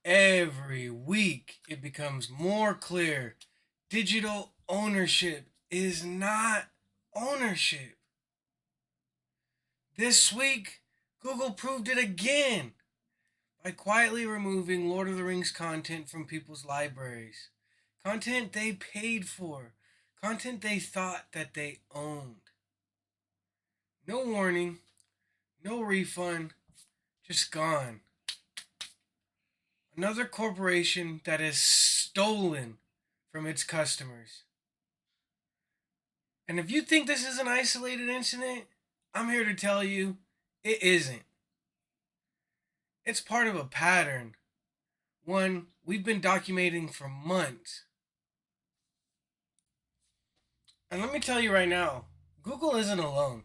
Every week, it becomes more clear digital ownership is not ownership. This week, Google proved it again by quietly removing Lord of the Rings content from people's libraries. Content they paid for, content they thought that they owned. No warning, no refund, just gone. Another corporation that has stolen from its customers. And if you think this is an isolated incident, I'm here to tell you it isn't. It's part of a pattern, one we've been documenting for months. And let me tell you right now, Google isn't alone.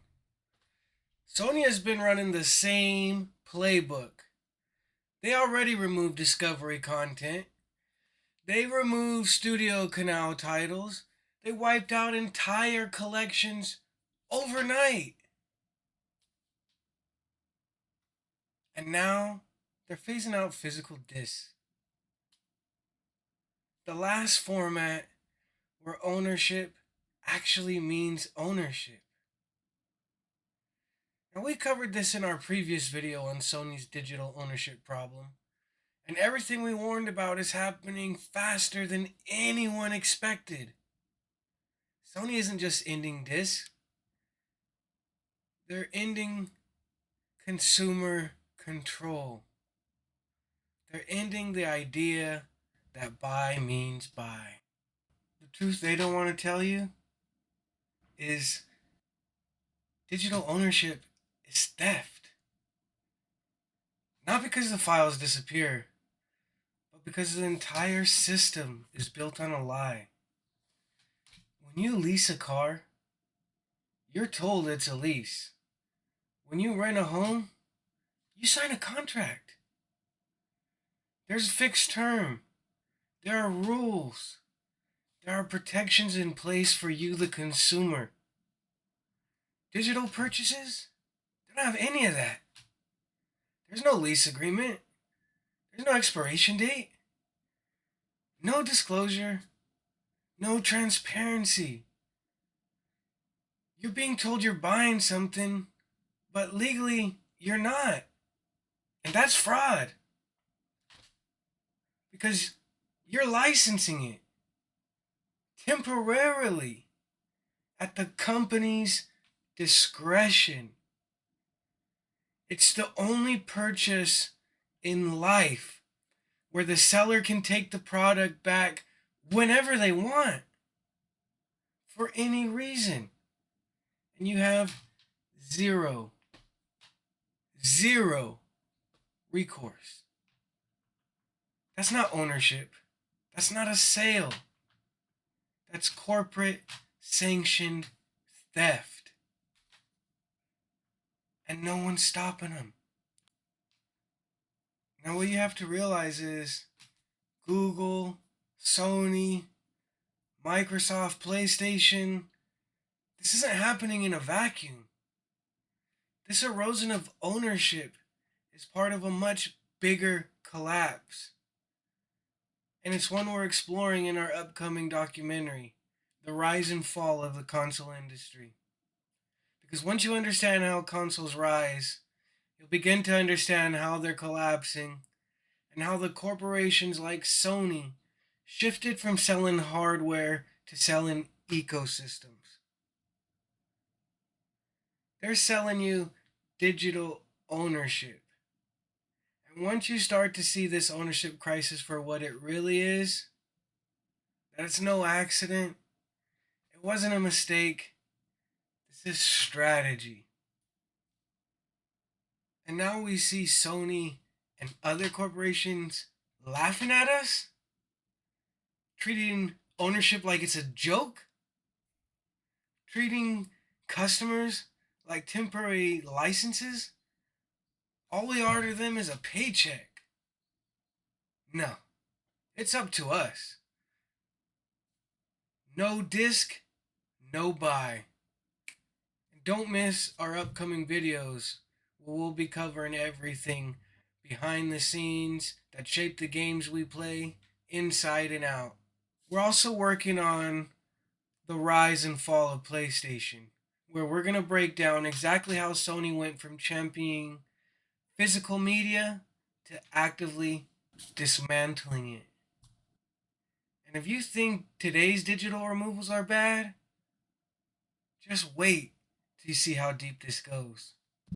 Sony has been running the same playbook. They already removed Discovery content. They removed StudioCanal titles. They wiped out entire collections overnight. And now they're phasing out physical discs. The last format where ownership actually means ownership. Now, we covered this in our previous video on Sony's digital ownership problem, and everything we warned about is happening faster than anyone expected. Sony isn't just ending discs, they're ending consumer control. They're ending the idea that buy means buy. The truth they don't want to tell you is digital ownership is theft. Not because the files disappear, but because the entire system is built on a lie. When you lease a car, you're told it's a lease. When you rent a home, you sign a contract. There's a fixed term. There are rules. There are protections in place for you, the consumer. Digital purchases, they don't have any of that. There's no lease agreement. There's no expiration date. No disclosure. No transparency. You're being told you're buying something, but legally you're not. And that's fraud. Because you're licensing it temporarily at the company's discretion. It's the only purchase in life where the seller can take the product back whenever they want for any reason. And you have zero recourse. That's not ownership. That's not a sale. That's corporate sanctioned theft. And no one's stopping them. Now, what you have to realize is Google, Sony, Microsoft, PlayStation, this isn't happening in a vacuum. This erosion of ownership is part of a much bigger collapse. And it's one we're exploring in our upcoming documentary, The Rise and Fall of the Console Industry. Because once you understand how consoles rise, you'll begin to understand how they're collapsing and how the corporations like Sony shifted from selling hardware to selling ecosystems. They're selling you digital ownership. And once you start to see this ownership crisis for what it really is, that it's no accident, it wasn't a mistake, this is strategy. And now we see Sony and other corporations laughing at us, treating ownership like it's a joke, treating customers like temporary licenses. All we are to them is a paycheck. No, it's up to us. No disc, no buy. Don't miss our upcoming videos where we'll be covering everything behind the scenes, that shape the games we play inside and out. We're also working on the rise and fall of PlayStation, where we're going to break down exactly how Sony went from championing physical media to actively dismantling it. And if you think today's digital removals are bad, just wait till you see how deep this goes.